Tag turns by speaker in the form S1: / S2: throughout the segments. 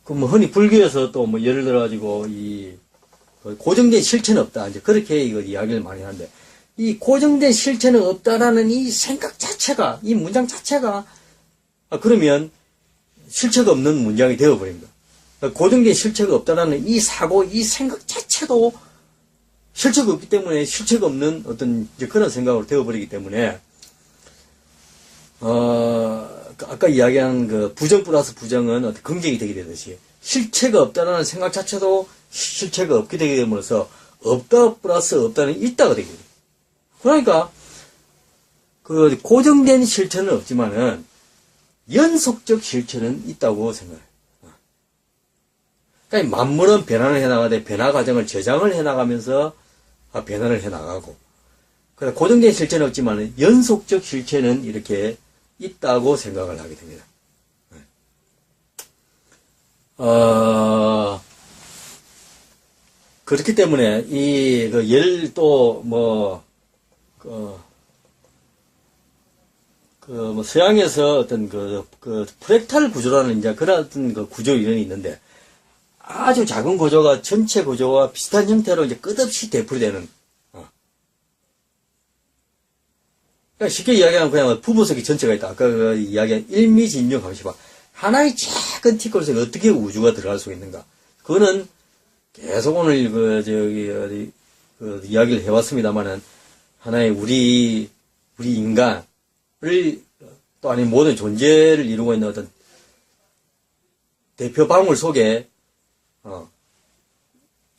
S1: 뭐 흔히 불교에서 또 뭐 예를 들어가지고 고정된 실체는 없다. 이제 그렇게 이거 이야기를 많이 하는데, 이 고정된 실체는 없다라는 이 생각 자체가, 이 문장 자체가, 그러면 실체가 없는 문장이 되어버립니다. 고정된 실체가 없다라는 이 사고, 이 생각 자체도 실체가 없기 때문에 실체가 없는 어떤 이제 그런 생각으로 되어버리기 때문에, 아까 이야기한 그 부정 플러스 부정은 어떤 긍정이 되게 되듯이 실체가 없다라는 생각 자체도 실체가 없게 되게 됨으로써 없다 플러스 없다는 있다가 되게 돼요. 그러니까 그 고정된 실체는 없지만은 연속적 실체는 있다고 생각해요. 그러니까 만물은 변화를 해나가되 변화 과정을 저장을 해나가면서 변화를 해나가고, 그래서 고정된 실체는 없지만은 연속적 실체는 이렇게 있다고 생각을 하게 됩니다. 그렇기 때문에 예를 또 뭐 서양에서 어떤 프랙탈 구조라는 이제 그런 어떤 구조 이론이 있는데, 아주 작은 구조가 전체 구조와 비슷한 형태로 이제 끝없이 되풀이되는, 그러니까 쉽게 이야기하면 그냥 부부석이 전체가 있다. 아까 이야기한 일미진용 감시방. 하나의 작은 티끌 속에 어떻게 우주가 들어갈 수 있는가. 그거는 계속 오늘 이야기를 해왔습니다만은, 하나의 우리 인간을 또 아닌 모든 존재를 이루고 있는 어떤 대표 방울 속에,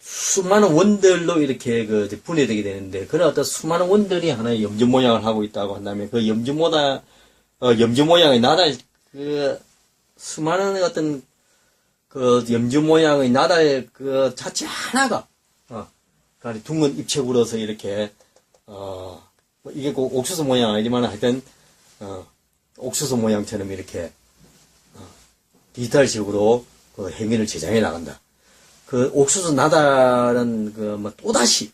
S1: 수많은 원들로 이렇게 분해되게 되는데, 그런 어떤 수많은 원들이 하나의 염주 모양을 하고 있다고 한다면, 그 염주 모양의 나달, 수많은 어떤 염주 모양의 나달 자체 하나가, 둥근 입체구로서 이렇게, 이게 꼭 옥수수 모양 아니지만 하여튼, 옥수수 모양처럼 이렇게, 디지털식으로 행위를 제작해 나간다. 옥수수 나달은 또다시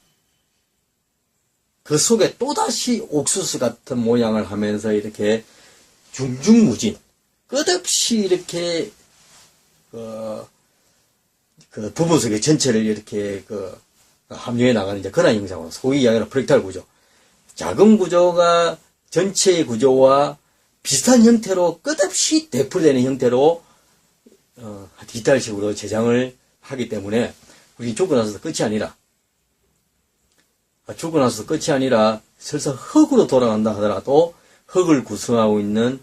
S1: 그 속에 또다시 옥수수 같은 모양을 하면서 이렇게 중중무진 끝없이 이렇게 부분석의 전체를 이렇게 함유해 나가는 이제 그런 형상으로 소위 이야기하는 프랙탈 구조. 작은 구조가 전체의 구조와 비슷한 형태로 끝없이 되풀이되는 형태로 디지털식으로 제작을 하기 때문에 우리 죽고 나서도 끝이 아니라 설사 흙으로 돌아간다 하더라도 흙을 구성하고 있는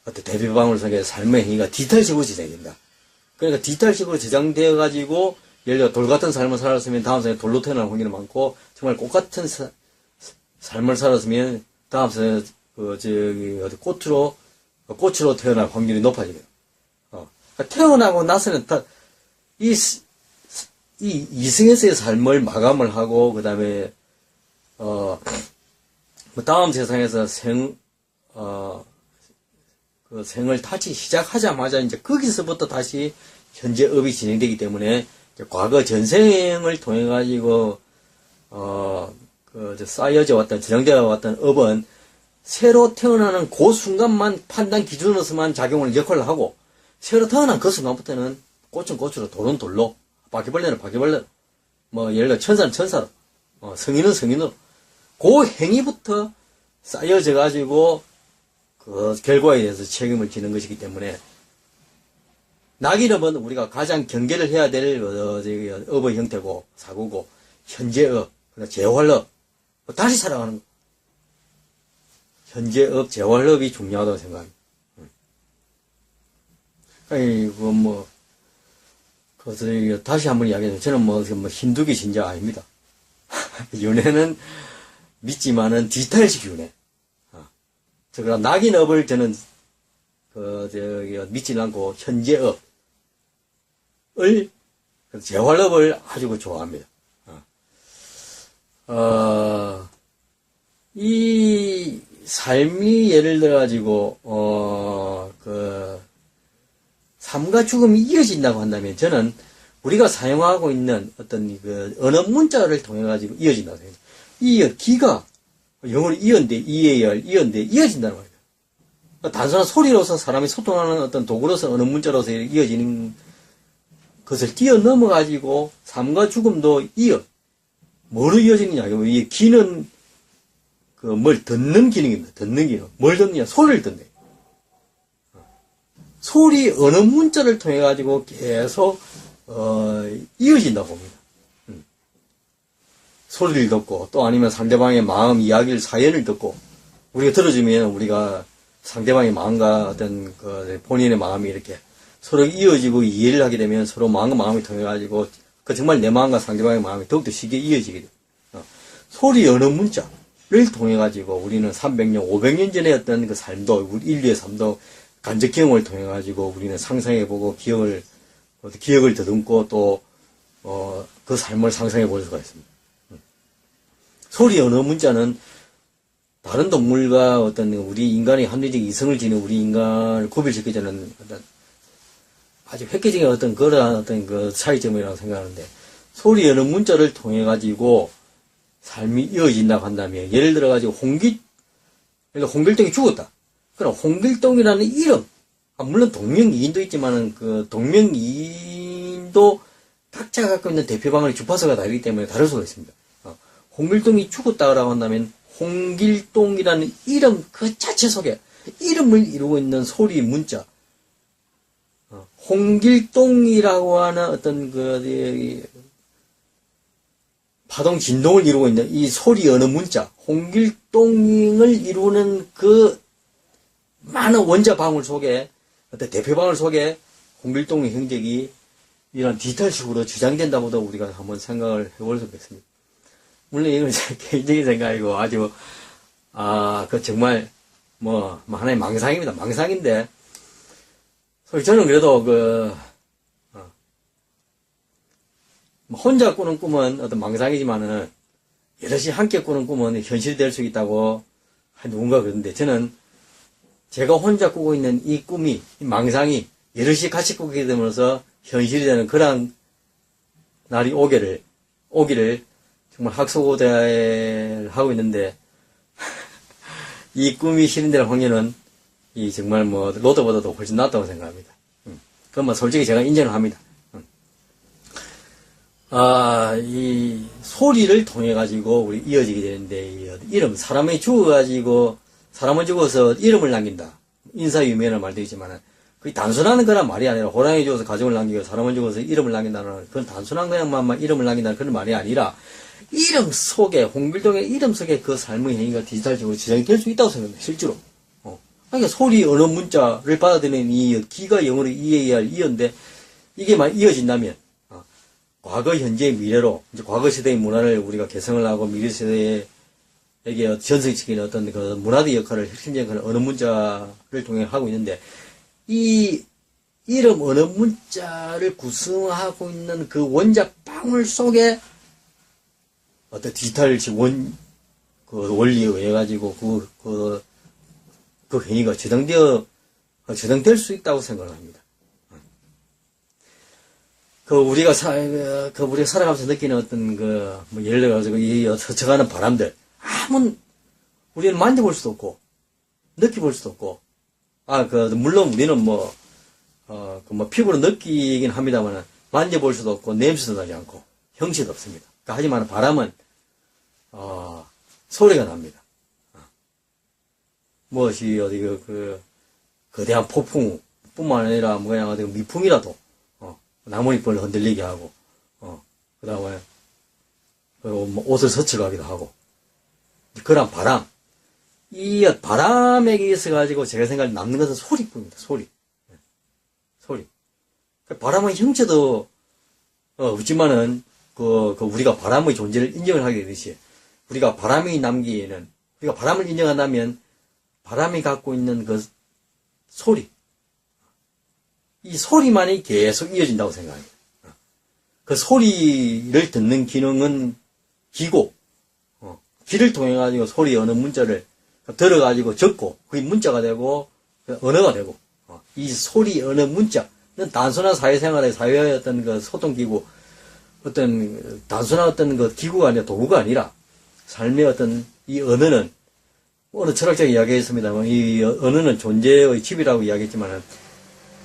S1: 어떤 대비방울 속의 삶의 행위가 디지털식으로 제작된다. 그러니까 디지털식으로 제작되어 가지고 예를 들어 돌 같은 삶을 살았으면 다음 생에 돌로 태어날 확률이 많고, 정말 꽃 같은 삶을 살았으면 다음 생에 꽃으로 태어날 확률이 높아지게 돼요. 그러니까 태어나고 나서는 이 이승에서의 삶을 마감을 하고, 그 다음에, 다음 세상에서 생을 다시 시작하자마자 이제 거기서부터 다시 현재 업이 진행되기 때문에, 과거 전생을 통해가지고, 쌓여져 왔던, 저장되어 왔던 업은 새로 태어나는 그 순간만 판단 기준으로서만 작용을 역할을 하고, 새로 태어난 그 순간부터는 꽃은 꽃으로, 돌은 돌로, 바퀴벌레는 바퀴벌레로, 예를 들어 천사는 천사로, 성인은 성인으로, 그 행위부터 쌓여져 가지고 그 결과에 대해서 책임을 지는 것이기 때문에, 낙인업은 우리가 가장 경계를 해야 될 업의 형태고 사고고, 현재업, 재활업, 다시 살아가는 거. 현재업, 재활업이 중요하다고 생각합니다. 다시 한번 이야기해서 저는 힌두교 신자 아닙니다. 윤회는 믿지만은 디지털식 윤회. 그러나 낙인업을 저는 믿지는 않고 현재업을, 재활업을 아주 좋아합니다. 이 삶이 예를 들어가지고 삶과 죽음이 이어진다고 한다면, 저는 우리가 사용하고 있는 어떤 언어 문자를 통해 가지고 이어진다고 생각해요. 기가 영어로 이어인데 이어진다는 말이에요. 단순한 소리로서 사람이 소통하는 어떤 도구로서 언어 문자로서 이어지는 것을 뛰어넘어가지고 삶과 죽음도 뭐로 이어지느냐. 이 귀는 뭘 듣는 기능입니다. 듣는 기능. 뭘 듣느냐. 소리를 듣네. 소리 언어 문자를 통해 가지고 계속 이어진다고 봅니다. 소리를 듣고 또 아니면 상대방의 마음, 이야기를, 사연을 듣고 우리가 들어주면 우리가 상대방의 마음과 어떤 본인의 마음이 이렇게 서로 이어지고 이해를 하게 되면 서로 마음과 마음이 통해 가지고 정말 내 마음과 상대방의 마음이 더욱더 쉽게 이어지게 돼요. 소리 언어 문자를 통해 가지고 우리는 300년, 500년 전의 어떤 그 삶도, 우리 인류의 삶도 간접 경험을 통해 가지고 우리는 상상해보고 기억을 더듬고 또 그 삶을 상상해 볼 수가 있습니다. 소리 언어 문자는 다른 동물과 어떤 우리 인간의 합리적 이성을 지닌 우리 인간을 구별시키자는 어떤 아주 획기적인 어떤 그러한 어떤 그 차이점이라고 생각하는데, 소리 언어 문자를 통해 가지고 삶이 이어진다고 한다면, 예를 들어 가지고 그러니까 홍길동이 죽었다. 그럼 홍길동이라는 이름, 물론 동명이인도 있지만은 그 동명이인도 각자 갖고 있는 대표방언의 주파수가 다르기 때문에 다를 수가 있습니다. 홍길동이 죽었다고 한다면 홍길동이라는 이름 그 자체 속에 이름을 이루고 있는 소리 문자, 홍길동이라고 하는 어떤 파동 진동을 이루고 있는 이 소리 언어 문자, 홍길동을 이루는 그 많은 원자 방울 속에, 어떤 대표 방울 속에 홍길동의 행적이 이런 디지털식으로 주장된다고도 우리가 한번 생각을 해볼 수 있겠습니다. 물론 이건 제 개인적인 생각이고 아주 정말 하나의 망상입니다. 망상인데, 저는 그래도 혼자 꾸는 꿈은 어떤 망상이지만은 여럿이 함께 꾸는 꿈은 현실이 될 수 있다고 누군가 그러는데, 저는 제가 혼자 꾸고 있는 이 꿈이, 이 망상이 여럿이 같이 꾸게 되면서 현실이 되는 그런 날이 오기를 정말 학수고대를 하고 있는데, 이 꿈이 실현될 확률은 정말 로또보다도 훨씬 낫다고 생각합니다. 그건 솔직히 제가 인정을 합니다. 이 소리를 통해 가지고 우리 이어지게 되는데, 이름, 사람이 죽어서 이름을 남긴다. 인사유명한 말도 있지만은, 그게 단순한 거란 말이 아니라, 호랑이 죽어서 가족을 남기고 사람은 죽어서 이름을 남긴다는, 그건 단순한 그냥만 이름을 남긴다는 그런 말이 아니라, 이름 속에, 홍길동의 이름 속에 그 삶의 행위가 디지털적으로 지정이 될 수 있다고 생각합니다. 실제로. 그러니까 소리 언어 문자를 받아들이는 이 귀가 영어로 이해해야 할 이어인데, 이게 만 이어진다면, 과거, 현재, 미래로, 이제 과거 시대의 문화를 우리가 개성을 하고 미래 세대에게 전승시키는 어떤 그 문화의 역할을, 핵심적인 역할을 언어 문자를 통해 하고 있는데, 이 이름 언어 문자를 구성하고 있는 그 원작 방울 속에 어떤 디지털식 원리에 의해 가지고 그 행위가 저장될 수 있다고 생각을 합니다. 우리가 살아가면서 느끼는 어떤 예를 들어가지고 스쳐가는 바람들, 우리는 만져볼 수도 없고, 느껴볼 수도 없고, 물론 우리는 피부로 느끼긴 합니다만, 만져볼 수도 없고, 냄새도 나지 않고, 형체도 없습니다. 하지만 바람은, 소리가 납니다. 무엇이 거대한 폭풍뿐만 아니라, 그냥 미풍이라도, 나뭇잎을 흔들리게 하고, 그 다음에, 옷을 스쳐가기도 하고, 그런 바람. 이 바람에 의해서 제가 생각에 남는 것은 소리뿐입니다. 소리. 바람의 형체도, 없지만은, 우리가 바람의 존재를 인정을 하게 되듯이, 우리가 바람을 인정한다면, 바람이 갖고 있는 그 소리. 이 소리만이 계속 이어진다고 생각합니다. 그 소리를 듣는 기능은 귀고, 귀를 통해 가지고 소리 언어 문자를 들어가지고 적고, 그게 문자가 되고, 언어가 되고, 이 소리 언어 문자는 단순한 사회생활의 사회의 어떤 소통기구, 단순한 기구가 아니라 도구가 아니라, 삶의 이 언어는 어느 철학자가 이야기했습니다만, 이 언어는 존재의 집이라고 이야기했지만은,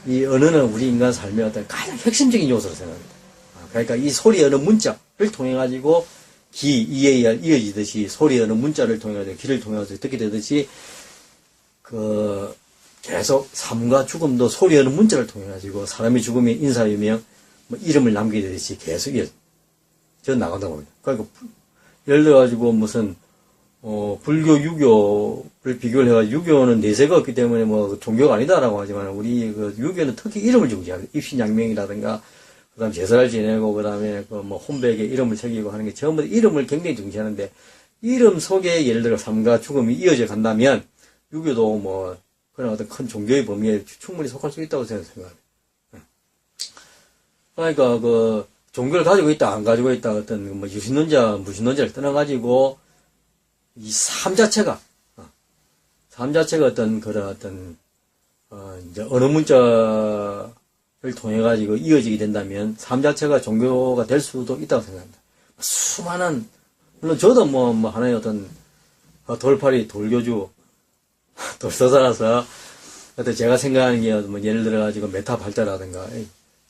S1: 이 언어는 우리 인간 삶의 어떤 가장 핵심적인 요소로 생각합니다. 그러니까 이 소리 언어 문자를 통해 가지고 기, 이에 이어지듯이 소리 언어 문자를 통해 가지고 기를 통해 가지고 듣게 되듯이 계속 삶과 죽음도 소리 언어 문자를 통해 가지고 사람의 죽음에 인사유명, 뭐 이름을 남기게 되듯이 계속 이어져 나간다고 합니다. 그러니까 예를 들어 가지고 무슨 불교, 유교를 비교를 해가지고, 유교는 내세가 없기 때문에 뭐, 종교가 아니다라고 하지만, 우리 유교는 특히 이름을 지고 지어요. 입신양명이라든가, 그 다음에 제사를 지내고, 그 다음에 혼백에 이름을 새기고 하는 게 전부 다 이름을 굉장히 중시하는데, 이름 속에 예를 들어 삶과 죽음이 이어져 간다면, 유교도 뭐, 그런 어떤 큰 종교의 범위에 충분히 속할 수 있다고 생각합니다. 그러니까 종교를 가지고 있다, 안 가지고 있다, 어떤 뭐, 유신론자, 무신론자를 떠나가지고, 이 삶 자체가 어떤 이제 언어 문자를 통해 가지고 이어지게 된다면 삶 자체가 종교가 될 수도 있다고 생각합니다. 수많은, 물론 저도 뭐 하나의 어떤 돌팔이, 돌교주, 돌서사라서 어떤 제가 생각하는 게 뭐 예를 들어 가지고 메타 발자라든가